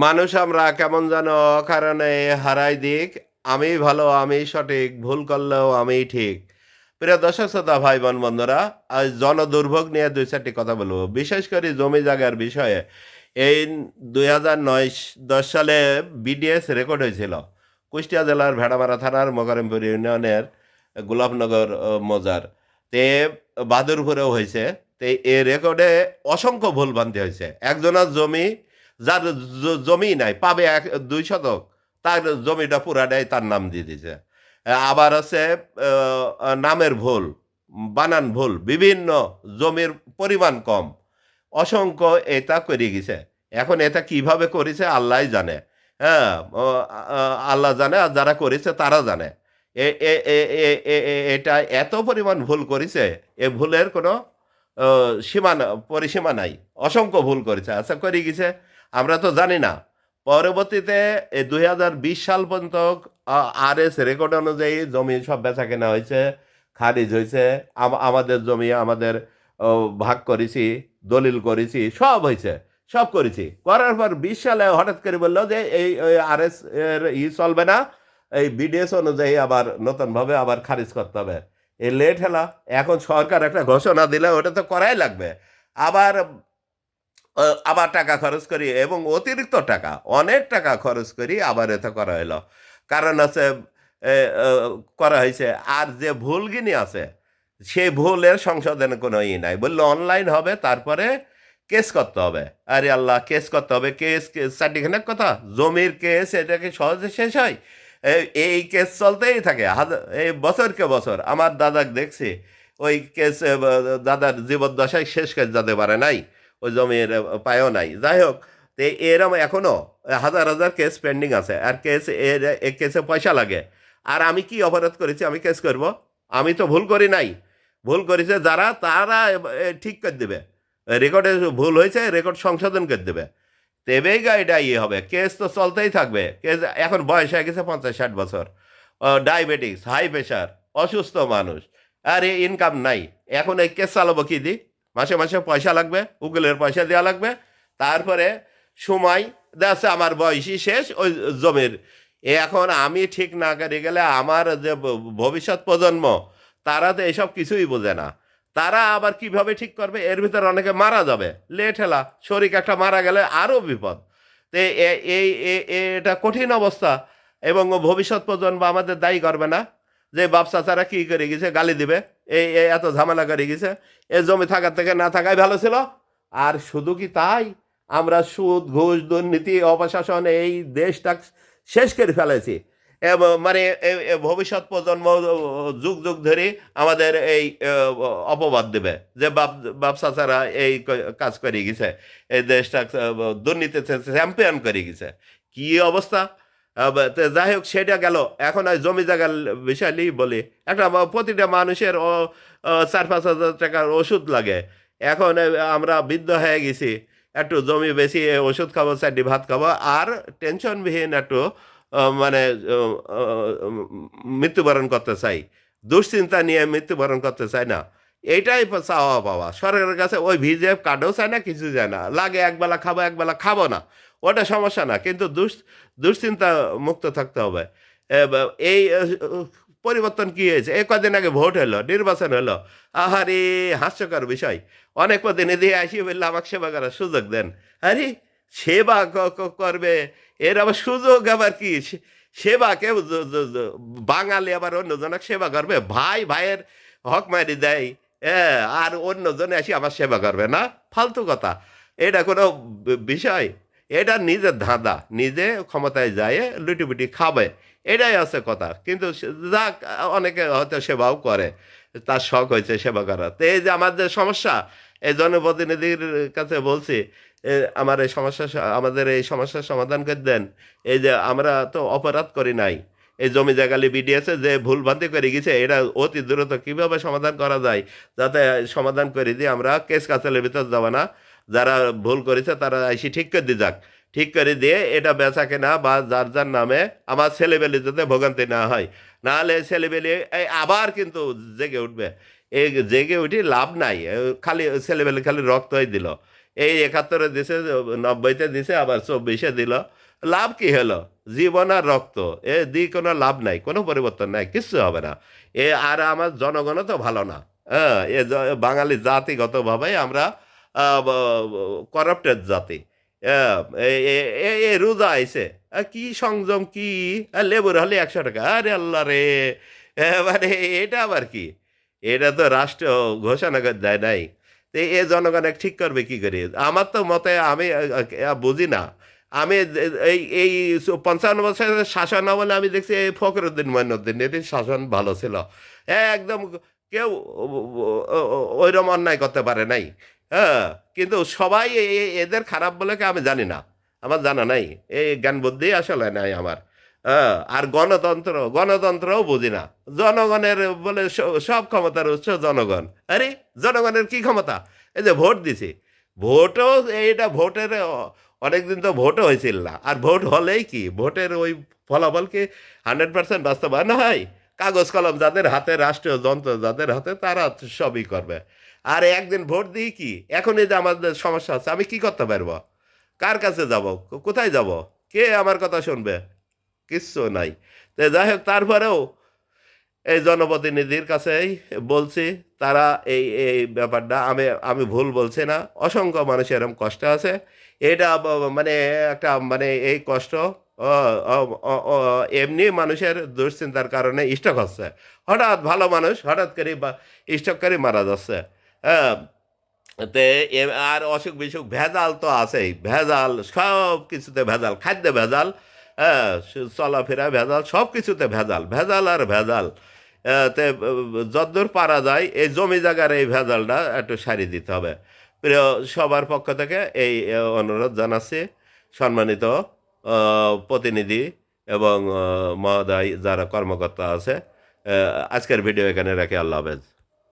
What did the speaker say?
মানুষ আমরা কেমন যেন অকারণে হারাই দিক। আমি ভালো, আমি সঠিক, ভুল করলেও আমিই ঠিক। প্রিয় দর্শক শ্রোতা ভাই বোন বন্ধুরা, আজ জনদুর্ভোগ নিয়ে ২-৪টি কথা বলব। বিশেষ করে জমি জায়গার বিষয়ে। এই ২০০৯-১০ সালে বিডিএস রেকর্ড হয়েছিল। কুষ্টিয়া জেলার ভেড়ামারা থানার মোকাররমপুর ইউনিয়নের গোলাপনগর মৌজার। তে বাদুরপুরেও হয়েছে। তে এ রেকর্ডে অসংখ্য ভুলভ্রান্তি হয়েছে। একজনের জমি যার জমি নাই পাবে ২ শতক, তার জমিটা পুরাটাই তার নাম দিয়ে দিয়েছে। আবার আছে নামের ভুল, বানান ভুল, বিভিন্ন জমির পরিমাণ কম, অসংখ্য এটা করে গেছে। এখন এটা কিভাবে করেছে আল্লাহ জানে। হ্যাঁ, আল্লাহ জানে আর যারা করেছে তারা জানে। এ এ এ এ এ এ এটা এত পরিমাণ ভুল করেছে, এ ভুলের কোনো সীমা পরিসীমা নাই। অসংখ্য ভুল করেছে। আচ্ছা করে গেছে, আমরা তো জানি না। পরবর্তীতে ২০২০ সাল পর্যন্ত আরএস রেকর্ড অনুযায়ী জমি সব বেচা কেনা হয়েছে, খারিজ হয়েছে। আমাদের জমি আমাদের ভাগ করেছি, দলিল করেছি, সব হয়েছে, সব করেছি। করার পর ২০ সালে হঠাৎ করে বললো যে এই আরএস এর চলবে না, এই বিডিএস অনুযায়ী আবার নতুনভাবে আবার খারিজ করতে হবে। এই লেট হেলা। এখন সরকার একটা ঘোষণা দিলে ওটা তো করাই লাগবে। আবার আবার টাকা খরচ করি এবং অতিরিক্ত টাকা, অনেক টাকা খরচ করি আবার এটা করা হলো। কারণ আছে এ অ করা হয়েছে। আর যে ভুলগিনি আছে, সেই ভুলের সংশোধনের কোনো নাই। বলল অনলাইন হবে, তারপরে কেস করতে হবে। আরে আল্লাহ! কেস করতে হবে। কেস চারটিখানের কথা। জমির কেস এটা কি সহজে শেষ হয়? এই কেস চলতেই থাকে। এই বছরকে বছর। আমার দাদাকে দেখছি, ওই কেস দাদার জীবদ্দশায় শেষ কেস যেতে পারে নাই। ওই জমির পায়ও নাই। যাই হোক, তো এরম এখনো হাজার, হাজার কেস পেন্ডিং আছে। আর এ কেসে পয়সা লাগে। আর আমি কি অপরাধ করেছি আমি কেস করব? আমি তো ভুল করি নাই। ভুল করেছে যারা, তারা ঠিক করে দেবে। রেকর্ডে ভুল হয়েছে, রেকর্ড সংশোধন করে দেবে। তবেই গাড়িটা হবে। কেস তো চলতেই থাকবে। কেস এখন বয়স হয়ে গেছে ৫০-৬০ বছর। ডায়াবেটিস, হাই প্রেশার, অসুস্থ মানুষ। আর ইনকাম নাই। এখন এই কেস চালাবো কি দি? মাসে মাসে পয়সা লাগবে, উকিলের পয়সা দেওয়া লাগবে। তারপরে সময় দেখা আমার বয়সই শেষ ওই জমির। এখন আমি ঠিক না করে গেলে আমার যে ভবিষ্যৎ প্রজন্ম, তারা তো এসব কিছুই বোঝে না। তারা আবার কিভাবে ঠিক করবে? এর ভিতরে অনেকে মারা যাবে। লেট হেলা, শরিক একটা মারা গেলে আরও বিপদ। তো এটা কঠিন অবস্থা। এবং ভবিষ্যৎ প্রজন্ম আমাদের দায়ী করবে না যে বাপ চাচারা কি করে গেছে, গালি দিবে। এত ঝামেলা করে গেছে। এ জমি থাকার থেকে না থাকাই ভালো ছিল। আর শুধু কি তাই, আমরা সুদ, ঘুষ, দুর্নীতি, অপশাসন এই দেশটা শেষ করে ফেলেছি। এবং মানে ভবিষ্যৎ প্রজন্ম যুগ যুগ ধরে আমাদের এই অপবাদ দেবে যে বাপ বাপ চাচারা এই কাজ করে গেছে, এই দেশটা দুর্নীতিতে চ্যাম্পিয়ন করে গেছে। কি অবস্থা! তো যাই হোক, সেটা গেল। এখন ওই জমি জায়গার বিষয় নিয়েই বলি। একটা প্রতিটা মানুষের ৪-৫ হাজার টাকার ওষুধ লাগে। এখন আমরা বৃদ্ধ হয়ে গেছি, একটু জমি বেশি ওষুধ খাবো, ৪টি ভাত খাবো, আর টেনশনবিহীন একটু মানে মৃত্যুবরণ করতে চাই। দুশ্চিন্তা নিয়ে মৃত্যুবরণ করতে চাই না। এইটাই চাওয়া পাওয়া। সরকারের কাছে ওই ভিজিএফ কার্ডও চায় না, কিছু চায় না। লাগে একবেলা খাবো, একবেলা খাবো না, ওটা সমস্যা না। কিন্তু দুশ্চিন্তা মুক্ত থাকতে হবে। এই পরিবর্তন কি হয়েছে? এই কদিন আগে ভোট হলো, নির্বাচন হলো। আহারে, হাস্যকর বিষয়। অনেক প্রতিনিধি আসি বললে আমাকে সেবা করার সুযোগ দেন। আরে, সেবা করবে, এর আবার সুযোগ আবার কি? সেবা কেউ বাঙালি আবার অন্যজনক সেবা করবে? ভাই ভাইয়ের হক মারি দেয়, হ্যাঁ, আর অন্যজনে আসি আমার সেবা করবে না? ফালতু কথা। এটা কোনো বিষয়? এটা নিজের ধাঁধা। নিজে ক্ষমতায় যায় লুটিপুটি খাবে, এটাই আছে কথা। কিন্তু যাক, অনেকে হয়তো সেবাও করে, তার শখ হয়েছে সেবা করা। তো এই যে আমার যে সমস্যা, এই জনপ্রতিনিধির কাছে বলছি, আমার এই সমস্যা, আমাদের এই সমস্যার সমাধান করে দেন। এই যে আমরা তো অপরাধ করি নাই, এই জমি জায়গালি বিডিএসে যে ভুলভ্রান্তি করে গেছে, এটা অতি দ্রুত কীভাবে সমাধান করা যায়, যাতে সমাধান করে দিয়ে আমরা কেস কাছালের ভিতর যাব না। যারা ভুল করেছে তারা এসে ঠিক করে দিয়ে যাক। ঠিক করে দিয়ে এটা বেচা কেনা বা যার যার নামে আমার ছেলেবেলে যাতে ভোগান্তি না হয়। নাহলে ছেলেবেলে আবার কিন্তু জেগে উঠবে। এই জেগে উঠে লাভ নাই। খালি ছেলেবেলে খালি রক্তই দিল। এই ৭১-এ দিছে, ৯০-তে দিছে, আবার ২৪-এ দিল। লাভ কি হলো? জীবন আর রক্ত, দিয়ে কোনো লাভ নাই, কোনো পরিবর্তন নাই, কিচ্ছু হবে না। আর আমার জনগণও তো ভালো না। হ্যাঁ, বাঙালি জাতিগতভাবে আমরা করাপ্টেড জাতি। হ্যাঁ, রোজা আইছে, কি সংযম, কি লেবুর হলে ১০০ টাকা, আরে আল্লাহ রে! মানে এটা আবার কি? এটা তো রাষ্ট্র ঘোষণা করে দেয় নাই। তো জনগণ ঠিক করবে কি করে? আমার তো মতে আমি বুঝি না। আমি এই ৫৫ বছরের শাসন আমলে আমি দেখছি এই ফখরুদ্দিন মঈনুদ্দিন এদের শাসন ভালো ছিল। একদম কেউ ওইরকম অন্যায় করতে পারে নাই। হ্যাঁ, কিন্তু সবাই এদের খারাপ বলে কি আমি জানি না। আমার জানা নাই। এই জ্ঞান বুদ্ধি আসলে নাই আমার। হ্যাঁ, আর গণতন্ত্রও বুঝি না। জনগণের বলে সব ক্ষমতার উৎস জনগণ। আরে জনগণের কি ক্ষমতা? এই যে ভোট দিছি, ভোটও এইটা ভোটের অনেকদিন তো ভোটও হয়েছিল না। আর ভোট হলেই কি ভোটের ওই ফলাফল কি 100% বাস্তবায়ন হয়? কাগজ কলম যাদের হাতে, রাষ্ট্রীয় যন্ত্র যাদের হাতে, তারা সবই করবে। আর একদিন ভোট দিই কি, এখন এই যে আমাদের সমস্যা আছে, আমি কি করতে পারবো? কার কাছে যাব? কোথায় যাব? কে আমার কথা শুনবে? কিচ্ছু নাই। তো যাই হোক, তারপরেও এই জনপ্রতিনিধির কাছেই বলছি, তারা এই ব্যাপারটা আমি আমি ভুল বলছি না। অসংখ্য মানুষ এরকম কষ্ট আছে। এটা মানে একটা মানে এই কষ্ট অ অ অ অ এমনি মানুষের দুশ্চিন্তার কারণে স্ট্রোক হচ্ছে। হঠাৎ ভালো মানুষ হঠাৎ করে বা স্ট্রোক করে মারা যাচ্ছে। হ্যাঁ, তে আর অসুখ-বিসুখ ভেজাল তো আছেই। ভেজাল, সব কিছুতে ভেজাল। খাদ্যে ভেজাল, হ্যাঁ, চলাফেরা ভেজাল, সব কিছুতে ভেজাল। ভেজাল আর ভেজাল। তে যদ্দূর পারা যায় এই জমি জায়গার এই ভেজালটা একটু সারিয়ে দিতে হবে। প্রিয় সবার পক্ষ থেকে এই অনুরোধ জানাচ্ছি। সম্মানিত প্রতিনিধি এবং মহোদয় যারা কর্মকর্তা আছে, আজকের ভিডিও এখানে রাখি। আল্লাহ হাফেজ।